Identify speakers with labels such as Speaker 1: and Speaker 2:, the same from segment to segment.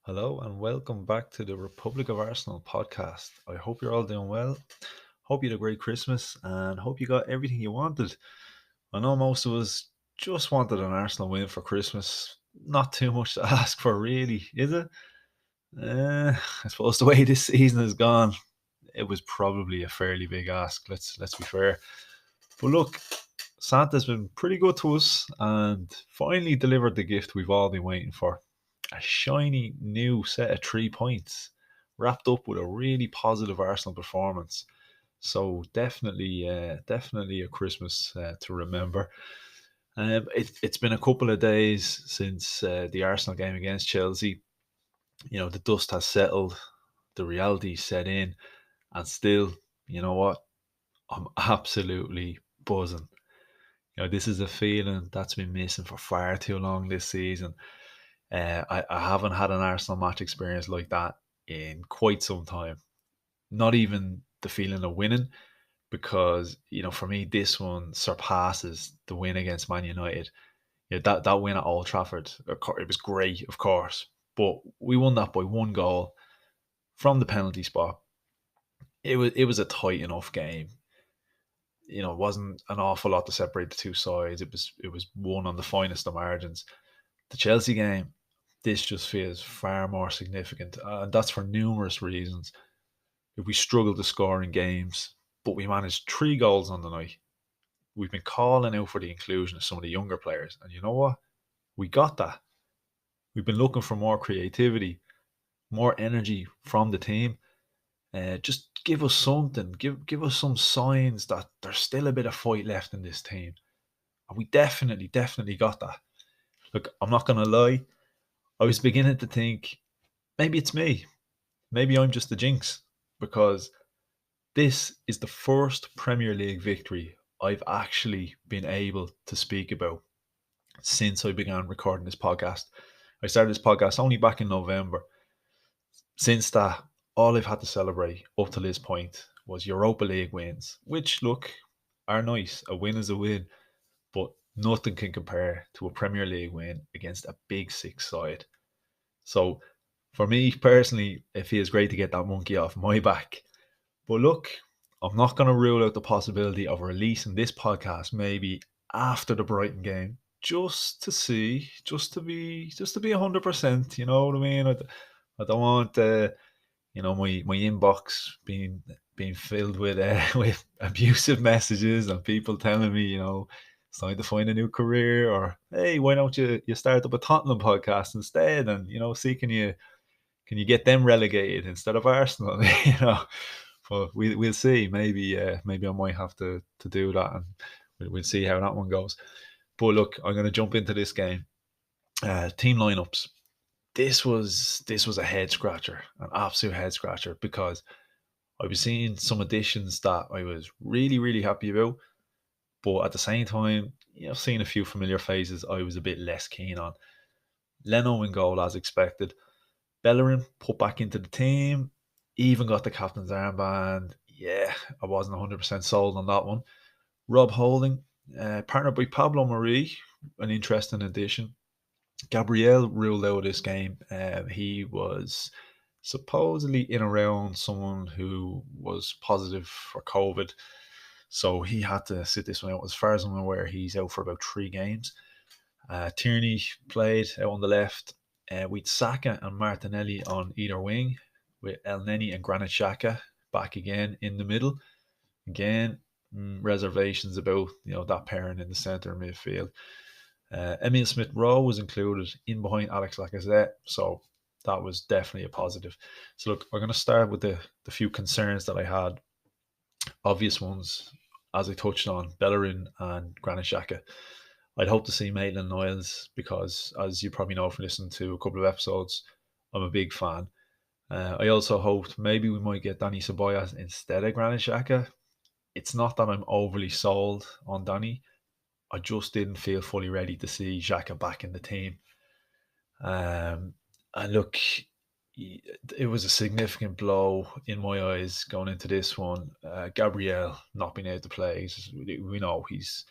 Speaker 1: Hello and welcome back to the Republic of Arsenal podcast. I hope you're all doing well. Hope you had a great Christmas and hope you got everything you wanted. I know most of us just wanted an Arsenal win for Christmas. Not too much to ask for, really, is it? I suppose the way this season has gone, it was probably a fairly big ask. Let's be fair. But look, Santa's been pretty good to us and finally delivered the gift we've all been waiting for. A shiny new set of 3 points, wrapped up with a really positive Arsenal performance. So definitely a Christmas to remember. It's been a couple of days since the Arsenal game against Chelsea. You know, the dust has settled, the reality set in, and still, you know what? I'm absolutely buzzing. You know, this is a feeling that's been missing for far too long this season. I haven't had an Arsenal match experience like that in quite some time. Not even the feeling of winning, because for me this one surpasses the win against Man United. Yeah, that win at Old Trafford, it was great, of course, but we won that by one goal from the penalty spot. It was a tight enough game. It wasn't an awful lot to separate the two sides. It was won on the finest of margins. The Chelsea game, this just feels far more significant, and that's for numerous reasons. If we struggled to score in games, but we managed 3 goals on the night. We've been calling out for the inclusion of some of the younger players, and you know what? We got that. We've been looking for more creativity, more energy from the team. Just give us something. Give us some signs that there's still a bit of fight left in this team. And we definitely got that. Look, I'm not gonna lie. I was beginning to think maybe it's me. Maybe I'm just the jinx, because this is the first Premier League victory I've actually been able to speak about since I began recording this podcast. I started this podcast only back in November. Since that, all I've had to celebrate up to this point was Europa League wins, which, look, are nice. A win is a win, but nothing can compare to a Premier League win against a big six side. So, for me personally, it feels great to get that monkey off my back. But look, I'm not going to rule out the possibility of releasing this podcast maybe after the Brighton game, just to be 100%. You know what I mean? I don't want my inbox being filled with with abusive messages and people telling me it's time to find a new career, or hey, why don't you start up a Tottenham podcast instead, and see, can you get them relegated instead of Arsenal? But we'll see. Maybe I might have to do that, and we'll see how that one goes. But look, I'm going to jump into this game. Team lineups. This was a head scratcher, an absolute head scratcher, because I was seeing some additions that I was really happy about, but at the same time, seeing a few familiar faces I was a bit less keen on. Leno in goal as expected. Bellerin put back into the team, even got the captain's armband. Yeah, I wasn't 100% sold on that one. Rob Holding, partnered by Pablo Marie, an interesting addition. Gabriel ruled out this game. He was supposedly in around someone who was positive for COVID, so he had to sit this one out. As far as I'm aware, he's out for about 3 games. Tierney played out on the left, with Saka and Martinelli on either wing, with El Neni and Granit Xhaka back again in the middle. Again, reservations about that pairing in the centre midfield. Emil Smith Rowe was included in behind Alex Lacazette, so that was definitely a positive. So look, we're going to start with the few concerns that I had. Obvious ones, as I touched on, Bellerin and Granit Xhaka. I'd hope to see Maitland Niles, because, as you probably know from listening to a couple of episodes, I'm a big fan. I also hoped maybe we might get Danny Ceballos instead of Granit Xhaka. It's not that I'm overly sold on Danny. I just didn't feel fully ready to see Xhaka back in the team. And look, it was a significant blow in my eyes going into this one. Gabriel not being able to play, we know he's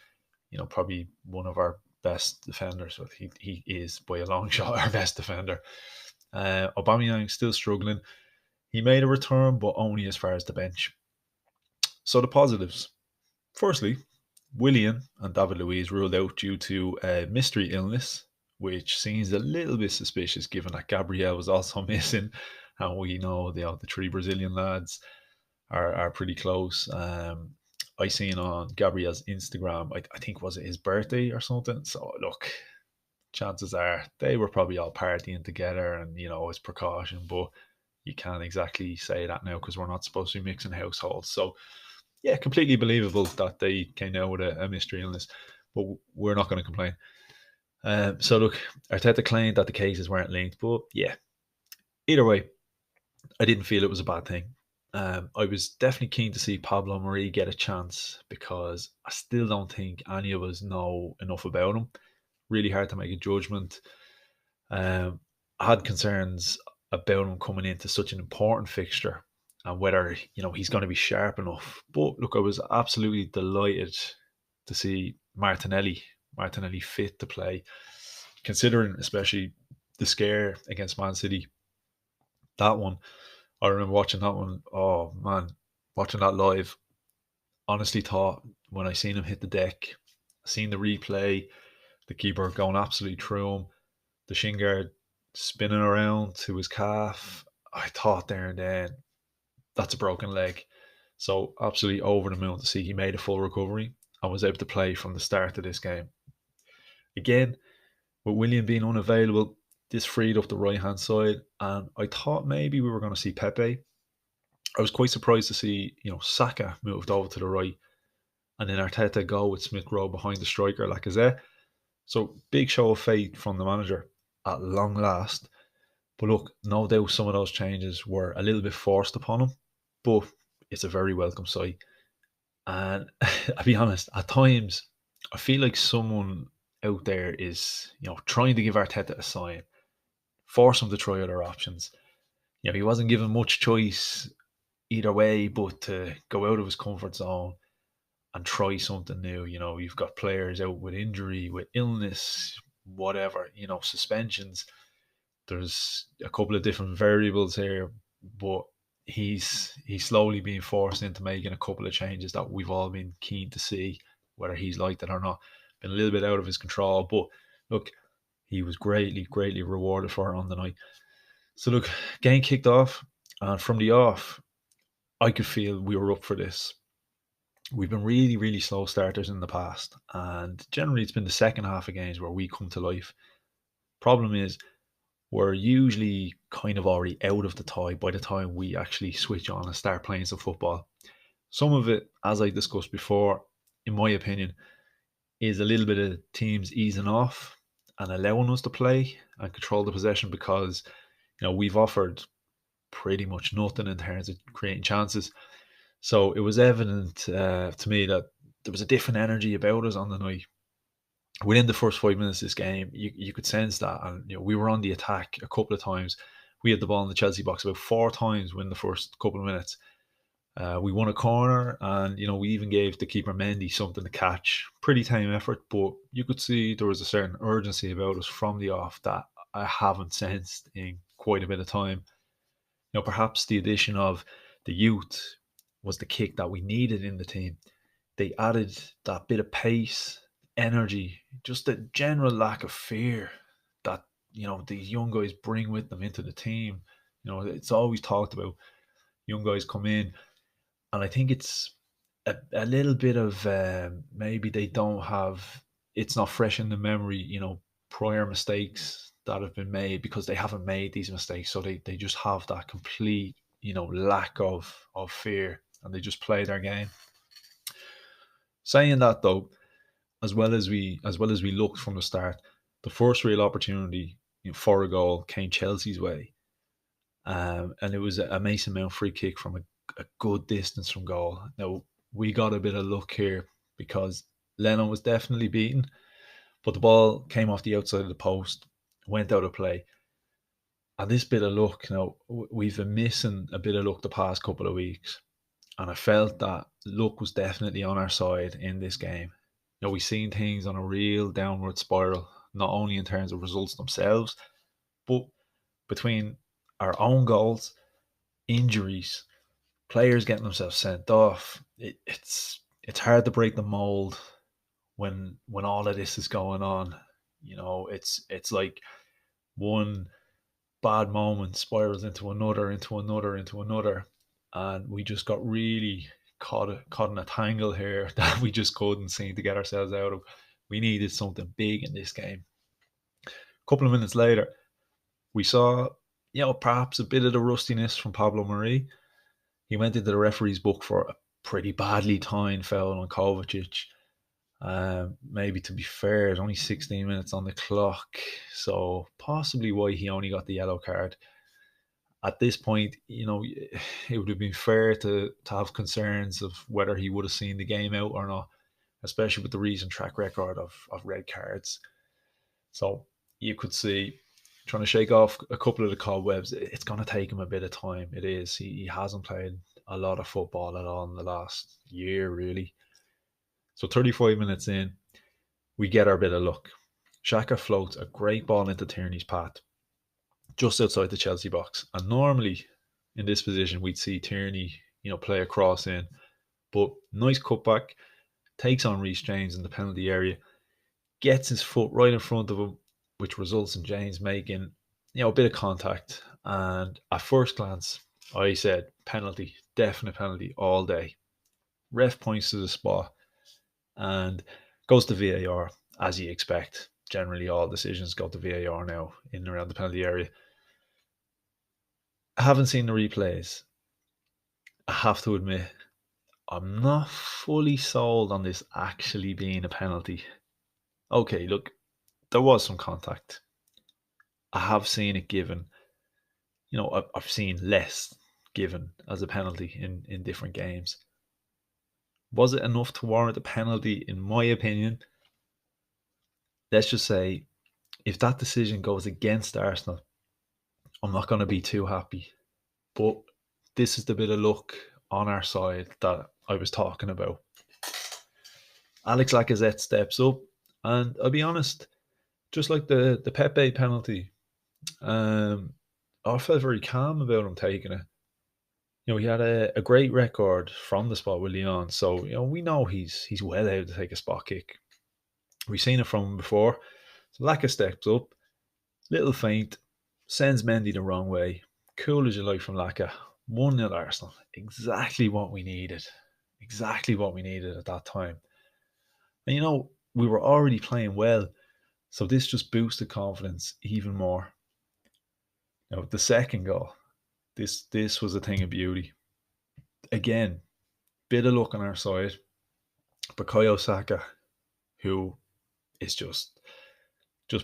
Speaker 1: probably one of our best defenders. But he is by a long shot our best defender. Aubameyang still struggling. He made a return, but only as far as the bench. So the positives. Firstly, Willian and David Luiz ruled out due to a mystery illness, which seems a little bit suspicious given that Gabriel was also missing. And we know the three Brazilian lads are pretty close. I seen on Gabriel's Instagram, I think was it his birthday or something. So look, chances are they were probably all partying together and it's precaution, but you can't exactly say that now because we're not supposed to be mixing households. So yeah, completely believable that they came out with a mystery illness, but we're not going to complain. So look, Arteta claimed that the cases weren't linked, but yeah, either way, I didn't feel it was a bad thing. I was definitely keen to see Pablo Marie get a chance because I still don't think any of us know enough about him. Really hard to make a judgment. I had concerns about him coming into such an important fixture and whether he's going to be sharp enough. But look, I was absolutely delighted to see Martinelli fit to play, considering especially the scare against Man City. That one, I remember watching that one. Oh man, watching that live. Honestly, thought when I seen him hit the deck, seen the replay, the keeper going absolutely through him, the shin guard spinning around to his calf. I thought there and then that's a broken leg. So absolutely over the moon to see he made a full recovery and was able to play from the start of this game. Again, with William being unavailable, this freed up the right hand side, and I thought maybe we were going to see Pepe. I was quite surprised to see Saka moved over to the right, and then Arteta go with Smith Rowe behind the striker Lacazette. So big show of faith from the manager at long last. But look, no doubt some of those changes were a little bit forced upon him, but it's a very welcome sight. And I'll be honest, at times I feel like someone out there is, trying to give Arteta a sign, force him to try other options. He wasn't given much choice either way, but to go out of his comfort zone and try something new. You've got players out with injury, with illness, whatever, suspensions. There's a couple of different variables here, but he's slowly being forced into making a couple of changes that we've all been keen to see, whether he's liked it or not. Been a little bit out of his control, but look, he was greatly rewarded for it on the night. So look, game kicked off, and from the off, I could feel we were up for this. We've been really slow starters in the past, and generally it's been the second half of games where we come to life. Problem is, we're usually kind of already out of the tie by the time we actually switch on and start playing some football. Some of it, as I discussed before, in my opinion, is a little bit of teams easing off and allowing us to play and control the possession because we've offered pretty much nothing in terms of creating chances. So it was evident to me that there was a different energy about us on the night. Within the first 5 minutes of this game, you could sense that, and we were on the attack a couple of times. We had the ball in the Chelsea box about 4 times within the first couple of minutes. We won a corner, and we even gave the keeper Mendy something to catch. Pretty tame effort, but you could see there was a certain urgency about us from the off that I haven't sensed in quite a bit of time. Perhaps the addition of the youth was the kick that we needed in the team. They added that bit of pace, energy, just a general lack of fear that these young guys bring with them into the team. It's always talked about young guys come in, and I think it's a little bit of maybe they don't have, it's not fresh in the memory, prior mistakes that have been made because they haven't made these mistakes, so they just have that complete lack of fear, and they just play their game. Saying that though, as well as we looked from the start, the first real opportunity for a goal came Chelsea's way, and it was a Mason Mount free kick from a good distance from goal. Now we got a bit of luck here because Lennon was definitely beaten, but the ball came off the outside of the post, went out of play. And this bit of luck, we've been missing a bit of luck the past couple of weeks, and I felt that luck was definitely on our side in this game. We've seen things on a real downward spiral, not only in terms of results themselves, but between our own goals, injuries, players getting themselves sent off. It's hard to break the mold when all of this is going on. It's like one bad moment spirals into another, into another, into another, and we just got really caught in a tangle here that we just couldn't seem to get ourselves out of. We needed something big in this game. A couple of minutes later, we saw, perhaps a bit of the rustiness from Pablo Mari. He went into the referee's book for a pretty badly timed foul on Kovacic. Maybe, to be fair, it's only 16 minutes on the clock, so possibly why he only got the yellow card. At this point, it would have been fair to have concerns of whether he would have seen the game out or not, especially with the recent track record of red cards. So you could see, trying to shake off a couple of the cobwebs, it's going to take him a bit of time. It is. He hasn't played a lot of football at all in the last year, really. So 35 minutes in, we get our bit of luck. Xhaka floats a great ball into Tierney's path, just outside the Chelsea box. And normally, in this position, we'd see Tierney, play a cross in. But nice cutback, takes on Reece James in the penalty area, gets his foot right in front of him, which results in James making, a bit of contact. And at first glance, I said penalty, definite penalty all day. Ref points to the spot and goes to VAR, as you expect. Generally, all decisions go to VAR now in and around the penalty area. I haven't seen the replays. I have to admit, I'm not fully sold on this actually being a penalty. Okay, look, there was some contact. I have seen it given. I've seen less given as a penalty in different games. Was it enough to warrant a penalty? In my opinion, let's just say, if that decision goes against Arsenal, I'm not going to be too happy. But this is the bit of luck on our side that I was talking about. Alex Lacazette steps up, and I'll be honest, just like the Pepe penalty, I felt very calm about him taking it. He had a great record from the spot with Lyon, so we know he's well able to take a spot kick. We've seen it from him before. So Laka steps up, little feint, sends Mendy the wrong way. Cool as you like from Laka. 1-0 Arsenal. Exactly what we needed. Exactly what we needed at that time. And we were already playing well, so this just boosted confidence even more. Now, the second goal, this was a thing of beauty. Again, bit of luck on our side. Bukayo Saka, who is just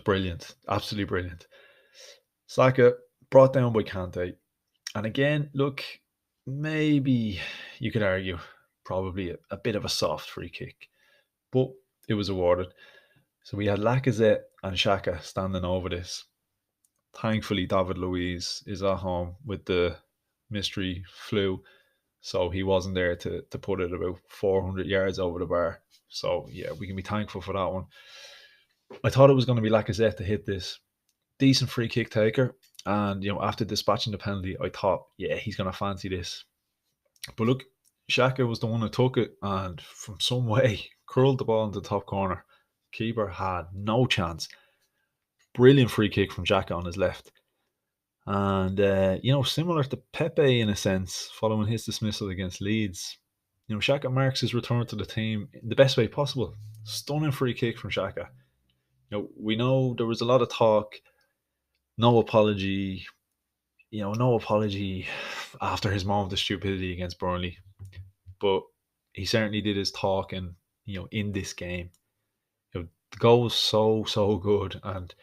Speaker 1: brilliant, absolutely brilliant. Saka brought down by Kante. And again, look, maybe you could argue probably a bit of a soft free kick, but it was awarded. So we had Lacazette and Xhaka standing over this. Thankfully, David Luiz is at home with the mystery flu, so he wasn't there to put it about 400 yards over the bar. So yeah, we can be thankful for that one. I thought it was going to be Lacazette to hit this. Decent free kick taker. And, after dispatching the penalty, I thought, yeah, he's going to fancy this. But look, Xhaka was the one who took it and from some way curled the ball into the top corner. Keeper had no chance. Brilliant free kick from Xhaka on his left. And, similar to Pepe in a sense, following his dismissal against Leeds. Xhaka marks his return to the team in the best way possible. Stunning free kick from Xhaka. We know there was a lot of talk. No apology after his moment of stupidity against Burnley. But he certainly did his talking, in this game. The goal was so good. And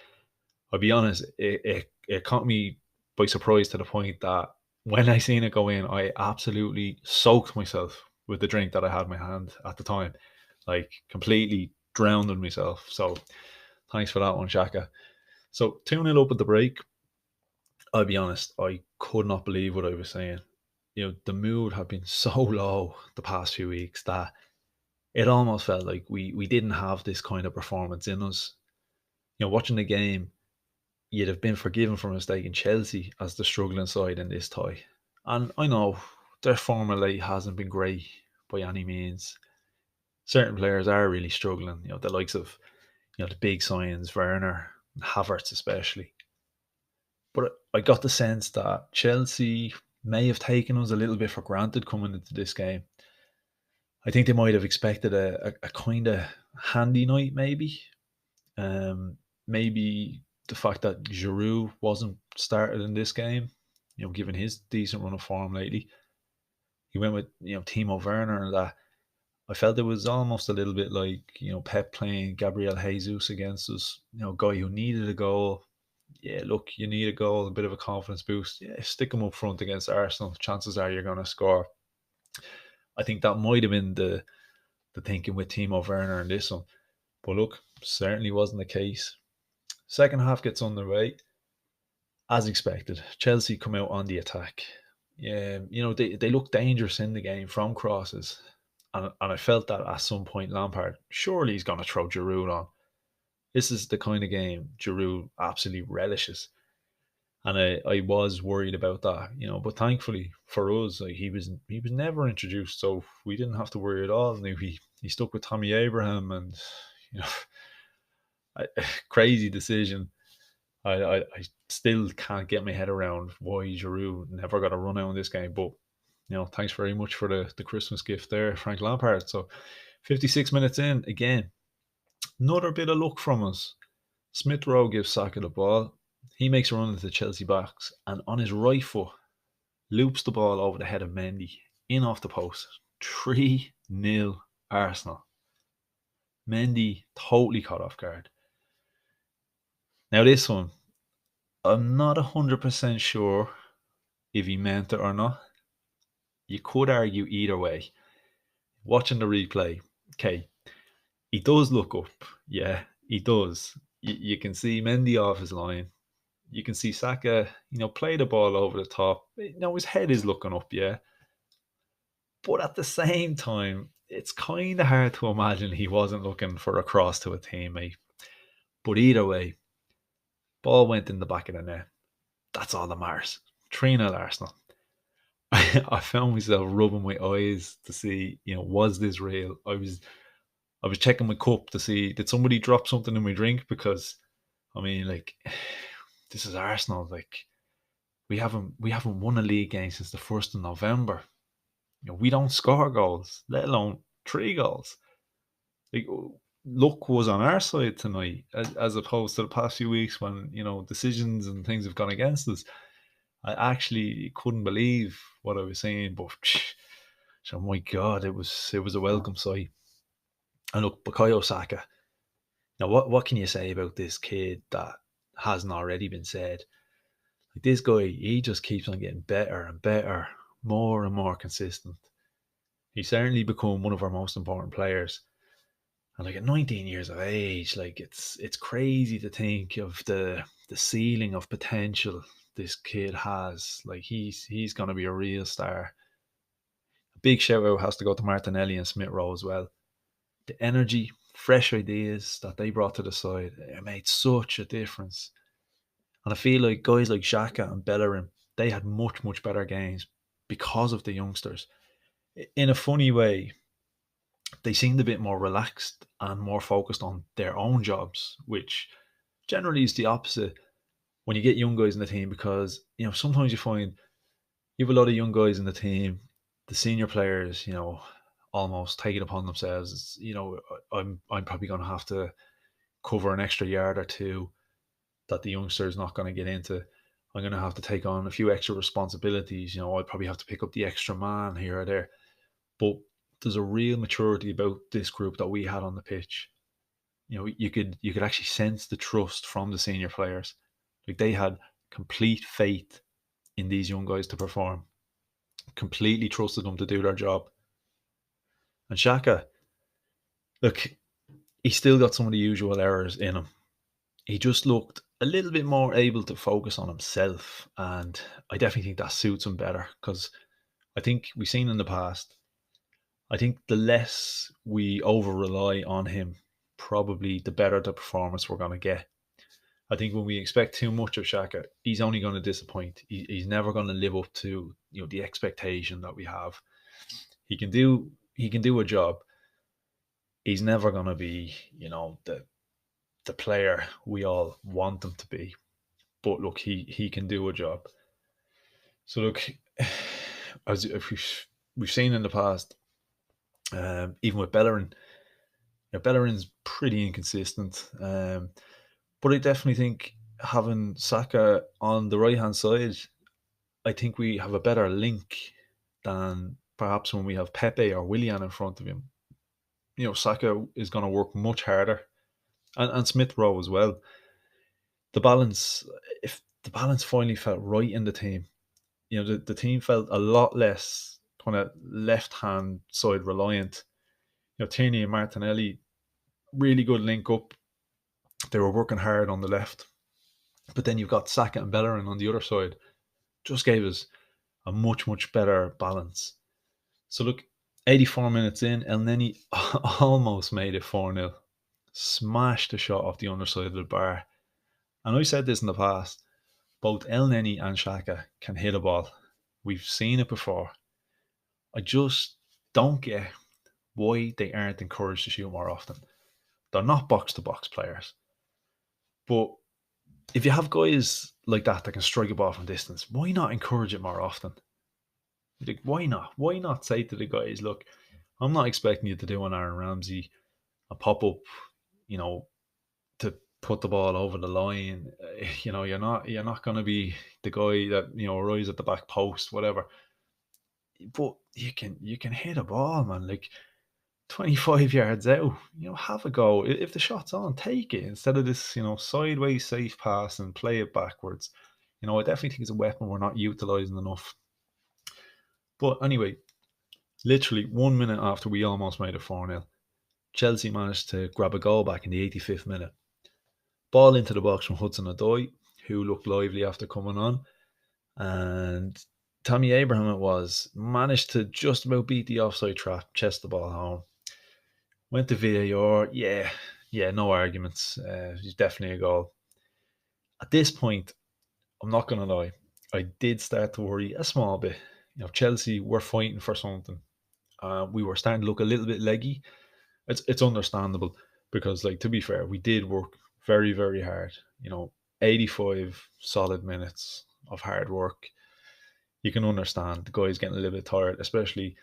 Speaker 1: I'll be honest, it caught me by surprise to the point that when I seen it go in, I absolutely soaked myself with the drink that I had in my hand at the time. Like, completely drowned in myself. So thanks for that one, Xhaka. So 2-0 up at the break. I'll be honest, I could not believe what I was saying. The mood had been so low the past few weeks that it almost felt like we didn't have this kind of performance in us. Watching the game, you'd have been forgiven for mistaking Chelsea as the struggling side in this tie. And I know their form of late hasn't been great by any means. Certain players are really struggling, the likes of, the big signs, Werner, and Havertz especially. But I got the sense that Chelsea may have taken us a little bit for granted coming into this game. I think they might have expected a kind of handy night, maybe. Maybe the fact that Giroud wasn't started in this game, given his decent run of form lately. He went with, Timo Werner, and that I felt it was almost a little bit like, Pep playing Gabriel Jesus against us, guy who needed a goal. Yeah, look, you need a goal, a bit of a confidence boost. Yeah, stick him up front against Arsenal. Chances are you're going to score. I think that might have been the thinking with Timo Werner in this one. But look, certainly wasn't the case. Second half gets underway. As expected, Chelsea come out on the attack. Yeah, they look dangerous in the game from crosses. And I felt that at some point Lampard, surely he's going to throw Giroud on. This is the kind of game Giroud absolutely relishes. And I was worried about that, but thankfully for us, like, he was never introduced, so we didn't have to worry at all. And he stuck with Tommy Abraham, and you know, crazy decision. I still can't get my head around why Giroud never got a run out in this game. But thanks very much for the Christmas gift there, Frank Lampard. So 56 minutes in, again, another bit of luck from us. Smith Rowe gives Saka the ball. He makes a run into the Chelsea box, and on his right foot, loops the ball over the head of Mendy, in off the post. 3-0 Arsenal. Mendy totally caught off guard. Now this one, I'm not 100% sure if he meant it or not. You could argue either way. Watching the replay, okay, he does look up. Yeah, he does. You can see Mendy off his line. You can see Saka, play the ball over the top. His head is looking up, yeah. But at the same time, it's kind of hard to imagine he wasn't looking for a cross to a teammate. But either way, ball went in the back of the net. That's all that matters. 3-0 Arsenal. I found myself rubbing my eyes to see, was this real? I was checking my cup to see, did somebody drop something in my drink? Because, this is Arsenal. Like, we haven't won a league game since the 1st of November. We don't score goals, let alone 3 goals. Like, luck was on our side tonight, as opposed to the past few weeks when decisions and things have gone against us. I actually couldn't believe what I was saying, but oh my God, it was a welcome sight. And look, Bukayo Saka. Now, what can you say about this kid that hasn't already been said? Like, this guy, he just keeps on getting better and better, more and more consistent. He's certainly become one of our most important players. And like, at 19 years of age, like, it's crazy to think of the ceiling of potential this kid has. Like, he's going to be a real star. A big shout out has to go to Martinelli and Smith Rowe as well. The energy, fresh ideas that they brought to the side, it made such a difference. And I feel like guys like Xhaka and Bellerin, they had much, much better games because of the youngsters. In a funny way, they seemed a bit more relaxed and more focused on their own jobs, which generally is the opposite when you get young guys in the team, because sometimes you find you have a lot of young guys in the team, the senior players, almost take it upon themselves. I'm probably going to have to cover an extra yard or two that the youngster is not going to get into. I'm going to have to take on a few extra responsibilities. I'll probably have to pick up the extra man here or there. But there's a real maturity about this group that we had on the pitch. You could actually sense the trust from the senior players. Like, they had complete faith in these young guys to perform. Completely trusted them to do their job. And Xhaka, look, he still got some of the usual errors in him. He just looked a little bit more able to focus on himself, and I definitely think that suits him better, because I think we've seen in the past, I think the less we over rely on him, probably the better the performance we're going to get. I think when we expect too much of Shaka, he's only going to disappoint. He's never going to live up to the expectation that we have. He can do a job. He's never going to be the player we all want him to be. But look, he can do a job. So look, as we've seen in the past, even with Bellerin, Bellerin's pretty inconsistent. But I definitely think having Saka on the right hand side, I think we have a better link than perhaps when we have Pepe or Willian in front of him. Saka is going to work much harder, and Smith Rowe as well. The balance, if the balance finally felt right in the team, the team felt a lot less kind of left hand side reliant. Tierney and Martinelli, really good link up. They were working hard on the left, but then you've got Saka and Bellerin on the other side. Just gave us a much, much better balance. So look, 84 minutes in, El Neni almost made it 4-0. Smashed the shot off the underside of the bar. And I said this in the past, both El Neni and Xhaka can hit a ball. We've seen it before. I just don't get why they aren't encouraged to shoot more often. They're not box-to-box players. But if you have guys like that can strike a ball from distance, why not encourage it more often? Like, why not? Why not say to the guys, look, I'm not expecting you to do an Aaron Ramsey, a pop-up, to put the ball over the line. You're not going to be the guy that arrives at the back post, whatever. But you can hit a ball, man. Like 25 yards out, have a go. If the shot's on, take it instead of this, sideways safe pass and play it backwards. I definitely think it's a weapon we're not utilising enough. But anyway, literally 1 minute after we almost made it 4-0, Chelsea managed to grab a goal back in the 85th minute. Ball into the box from Hudson-Odoi, who looked lively after coming on. And Tommy Abraham, it was, managed to just about beat the offside trap, chest the ball home. Went to VAR. Yeah, no arguments. He's definitely a goal. At this point, I'm not going to lie, I did start to worry a small bit. Chelsea were fighting for something. We were starting to look a little bit leggy. It's understandable because, to be fair, we did work very, very hard. 85 solid minutes of hard work. You can understand the guys getting a little bit tired, especially,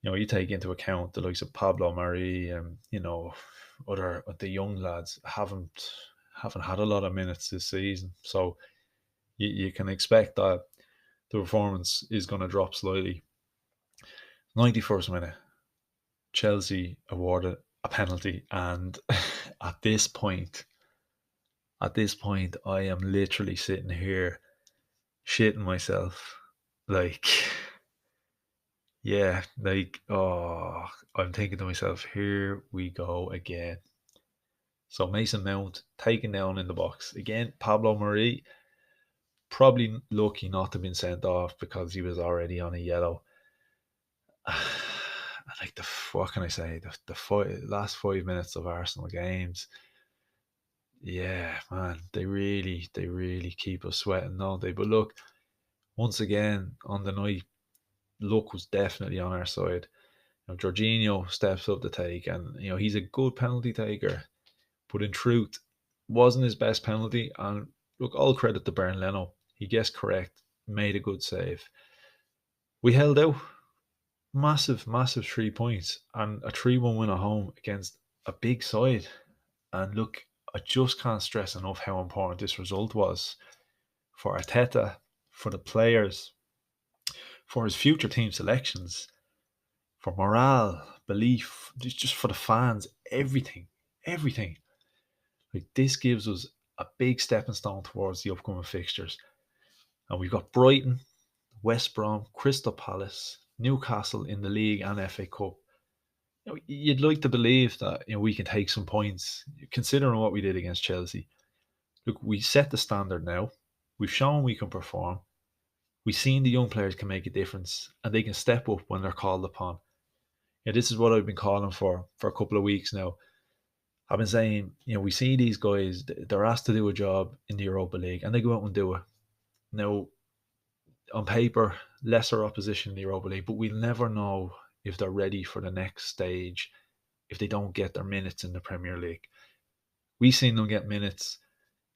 Speaker 1: you take into account the likes of Pablo Mari and, the young lads haven't had a lot of minutes this season. So you can expect that the performance is going to drop slightly. 91st minute, Chelsea awarded a penalty, and at this point, I am literally sitting here shitting myself. I'm thinking to myself, here we go again. So Mason Mount taken down in the box. Again, Pablo Mari, probably lucky not to have been sent off because he was already on a yellow. What can I say? The last 5 minutes of Arsenal games, yeah, man, they really keep us sweating, don't they? But look, once again on the night, luck was definitely on our side. Jorginho steps up the take, and he's a good penalty taker, but in truth, wasn't his best penalty. And look, all credit to Bernd Leno. He guessed correct, made a good save. We held out. Massive 3 points and a 3-1 win at home against a big side. And look, I just can't stress enough how important this result was for Arteta, for the players, for his future team selections, for morale, belief, just for the fans, everything. Like, this gives us a big stepping stone towards the upcoming fixtures. And we've got Brighton, West Brom, Crystal Palace, Newcastle in the league and FA Cup. You'd like to believe that we can take some points, considering what we did against Chelsea. Look, we set the standard now. We've shown we can perform. We've seen the young players can make a difference, and they can step up when they're called upon. This is what I've been calling for a couple of weeks now. I've been saying, we see these guys, they're asked to do a job in the Europa League and they go out and do it. Now, on paper, lesser opposition in the Europa League, but we'll never know if they're ready for the next stage if they don't get their minutes in the Premier League. We've seen them get minutes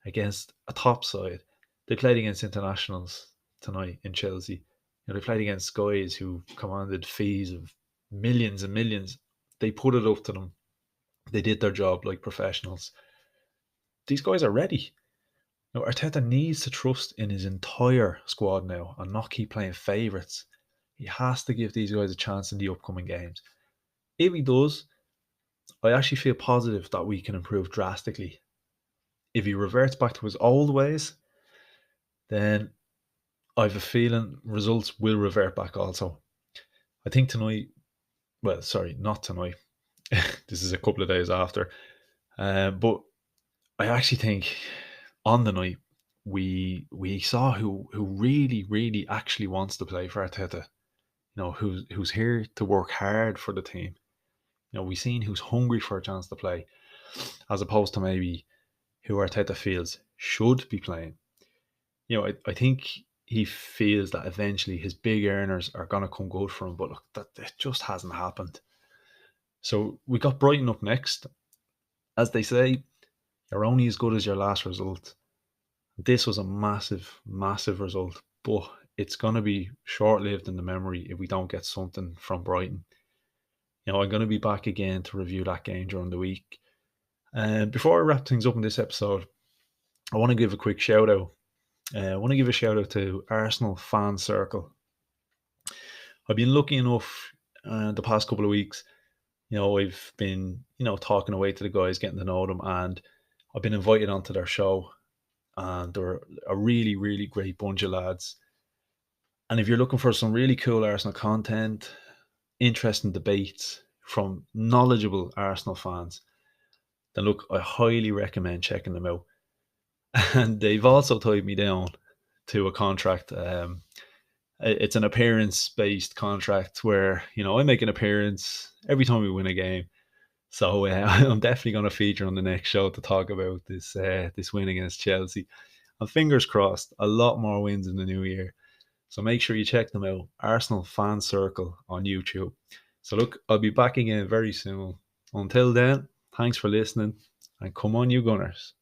Speaker 1: against a top side. They played against internationals tonight in Chelsea. They played against guys who commanded fees of millions and millions. They put it up to them. They did their job like professionals. These guys are ready. Arteta needs to trust in his entire squad now and not keep playing favourites. He has to give these guys a chance in the upcoming games. If he does, I actually feel positive that we can improve drastically. If he reverts back to his old ways, then I have a feeling results will revert back also. I think tonight, well, sorry, not tonight. This is a couple of days after. But I actually think on the night we saw who really, really actually wants to play for Arteta. Who's here to work hard for the team. We've seen who's hungry for a chance to play, as opposed to maybe who Arteta feels should be playing. I think he feels that eventually his big earners are going to come good for him, but look, that just hasn't happened. So we got Brighton up next. As they say, you're only as good as your last result. This was a massive, massive result, but it's going to be short-lived in the memory if we don't get something from Brighton. I'm going to be back again to review that game during the week. And before I wrap things up in this episode, I want to give a quick shout out. I want to give a shout out to Arsenal Fan Circle. I've been lucky enough the past couple of weeks. I've been, talking away to the guys, getting to know them, and I've been invited onto their show. And they're a really, really great bunch of lads. And if you're looking for some really cool Arsenal content, interesting debates from knowledgeable Arsenal fans, then look, I highly recommend checking them out. And they've also tied me down to a contract. It's an appearance-based contract where, I make an appearance every time we win a game. So I'm definitely going to feature on the next show to talk about this win against Chelsea. And fingers crossed, a lot more wins in the new year. So make sure you check them out. Arsenal Fan Circle on YouTube. So look, I'll be back again very soon. Until then, thanks for listening, and come on, you Gunners.